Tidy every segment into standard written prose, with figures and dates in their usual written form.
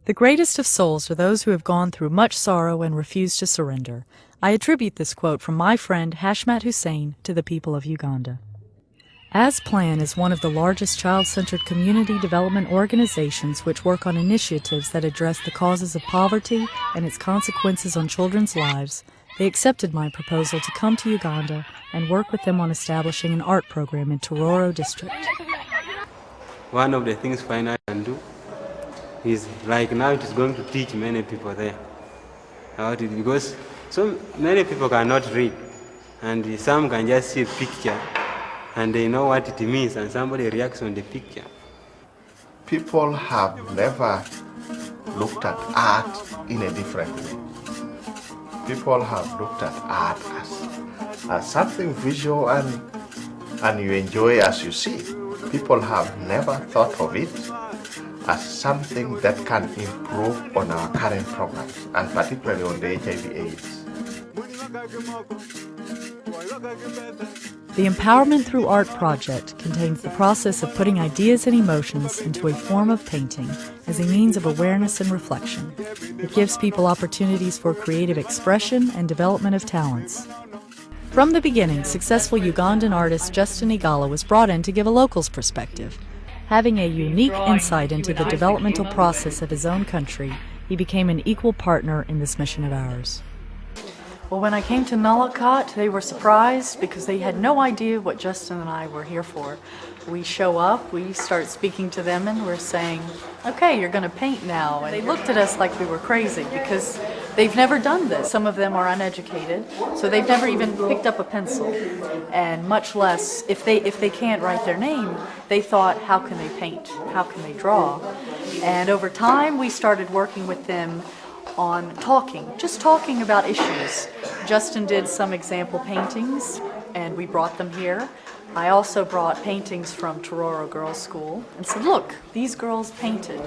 The greatest of souls are those who have gone through much sorrow and refuse to surrender. I attribute this quote from my friend Hashmat Hussein to the people of Uganda. As Plan is one of the largest child-centered community development organizations which work on initiatives that address the causes of poverty and its consequences on children's lives, they accepted my proposal to come to Uganda and work with them on establishing an art program in Tororo district. One of the things Fine Art can do is, like now it is going to teach many people there about it, because so many people cannot read, and some can just see a picture and they know what it means, and somebody reacts on the picture. People have never looked at art in a different way. People have looked at art as something visual and you enjoy as you see. People have never thought of it as something that can improve on our current programs, and particularly on the HIV/AIDS. The Empowerment Through Art project contains the process of putting ideas and emotions into a form of painting as a means of awareness and reflection. It gives people opportunities for creative expression and development of talents. From the beginning, successful Ugandan artist Justin Igala was brought in to give a local's perspective. Having a unique insight into the developmental process of his own country, he became an equal partner in this mission of ours. Well, when I came to Nullicut, they were surprised because they had no idea what Justin and I were here for. We show up, we start speaking to them, and we're saying, okay, you're going to paint now. And they looked at us like we were crazy because they've never done this. Some of them are uneducated, so they've never even picked up a pencil. And much less, if they can't write their name, they thought, how can they paint? How can they draw? And over time, we started working with them on just talking about issues. Justin did some example paintings, and we brought them here. I also brought paintings from Tororo Girls' School and said, look, these girls painted.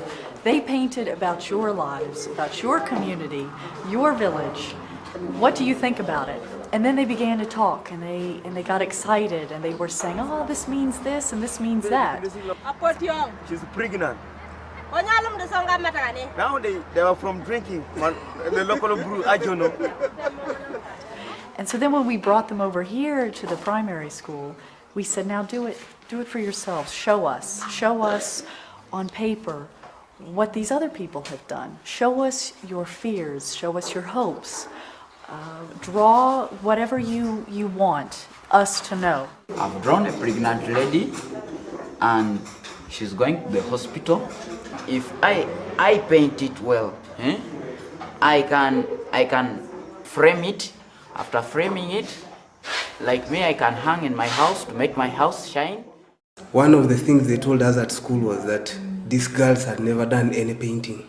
They painted about your lives, about your community, your village. What do you think about it? And then they began to talk, and they got excited, and they were saying, oh, this means this and this means that. She's pregnant. Now they were from drinking the local brew, I don't know. And so then when we brought them over here to the primary school, we said, now do it for yourselves. Show us on paper what these other people have done. Show us your fears, show us your hopes. Draw whatever you want us to know. I've drawn a pregnant lady and she's going to the hospital. If I paint it well, I can frame it. After framing it, like me, I can hang in my house to make my house shine. One of the things they told us at school was that these girls had never done any painting.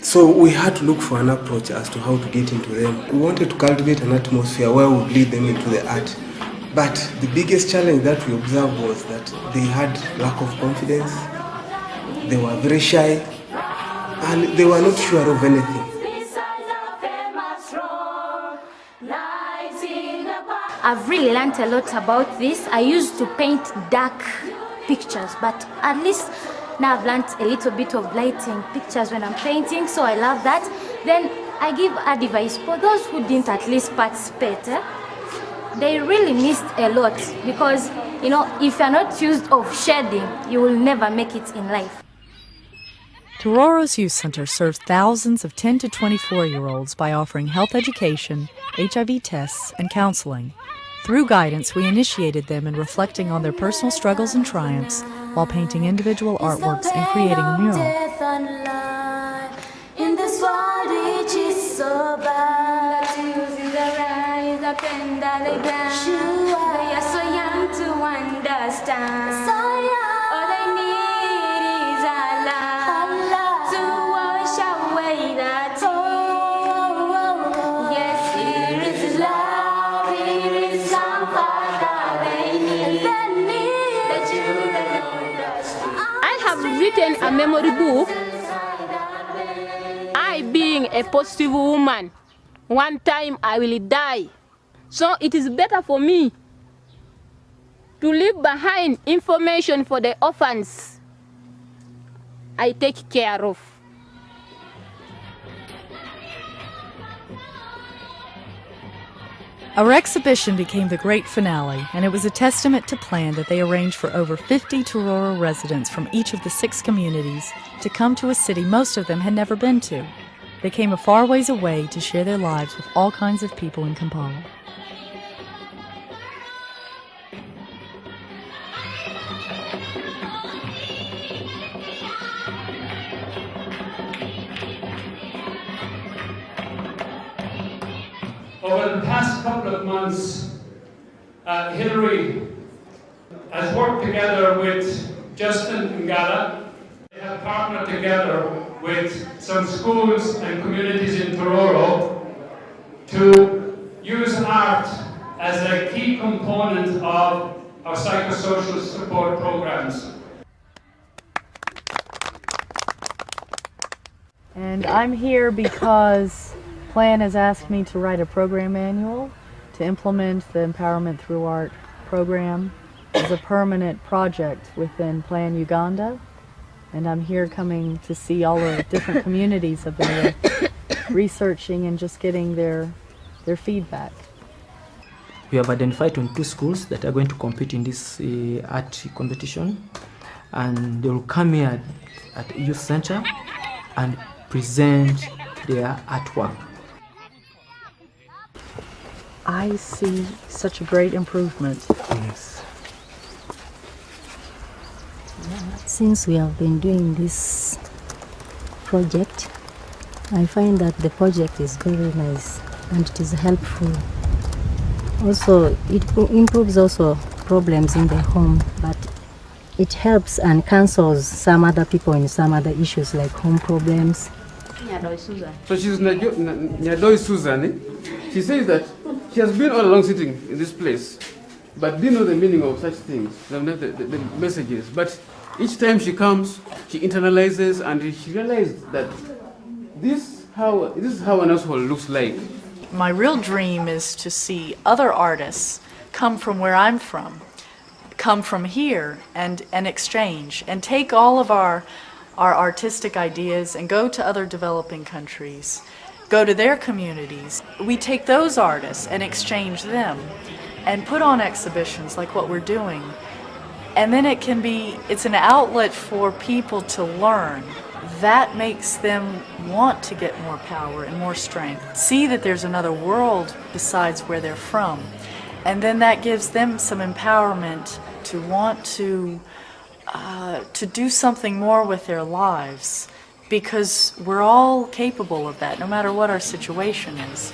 So we had to look for an approach as to how to get into them. We wanted to cultivate an atmosphere where we would lead them into the art. But the biggest challenge that we observed was that they had lack of confidence, they were very shy, and they were not sure of anything. I've really learned a lot about this. I used to paint dark pictures, but at least now I've learned a little bit of lighting pictures when I'm painting, so I love that. Then I give advice for those who didn't at least participate. They really missed a lot because, if you're not used of shading, you will never make it in life. Tororo's Youth Center serves thousands of 10 to 24-year-olds by offering health education, HIV tests, and counseling. Through guidance, we initiated them in reflecting on their personal struggles and triumphs while painting individual artworks and creating a mural. In this world which is so bad, they are so young to understand. All they need is Allah to wash away that tear. Yes, here is love, here is comfort that they need. The children understand. I have written a memory book. I, being a positive woman, one time I will die. So it is better for me to leave behind information for the orphans I take care of. Our exhibition became the great finale, and it was a testament to plan that they arranged for over 50 Tororo residents from each of the 6 communities to come to a city most of them had never been to. They came a far ways away to share their lives with all kinds of people in Kampala. Over the past couple of months, Hillary has worked together with Justin Ngala. They have partnered together with some schools and communities in Tororo to use art as a key component of our psychosocial support programs. And I'm here because Plan has asked me to write a program manual to implement the Empowerment Through Art program as a permanent project within Plan Uganda. And I'm here coming to see all the different communities of them, researching and just getting their feedback. We have identified 22 schools that are going to compete in this art competition, and they will come here at the youth center and present their artwork. I see such a great improvement. Yes. Since we have been doing this project, I find that the project is very nice and it is helpful. Also, it improves also problems in the home, but it helps and cancels some other people in some other issues like home problems. So she's Nyadoi Susan. She says that she has been all along sitting in this place, but didn't know the meaning of such things, the messages. But each time she comes, she internalizes and she realizes that this is how an household looks like. My real dream is to see other artists come from where I'm from, come from here and exchange and take all of our artistic ideas and go to other developing countries, go to their communities. We take those artists and exchange them and put on exhibitions like what we're doing. And then it's an outlet for people to learn. That makes them want to get more power and more strength, see that there's another world besides where they're from. And then that gives them some empowerment to want to do something more with their lives, because we're all capable of that, no matter what our situation is.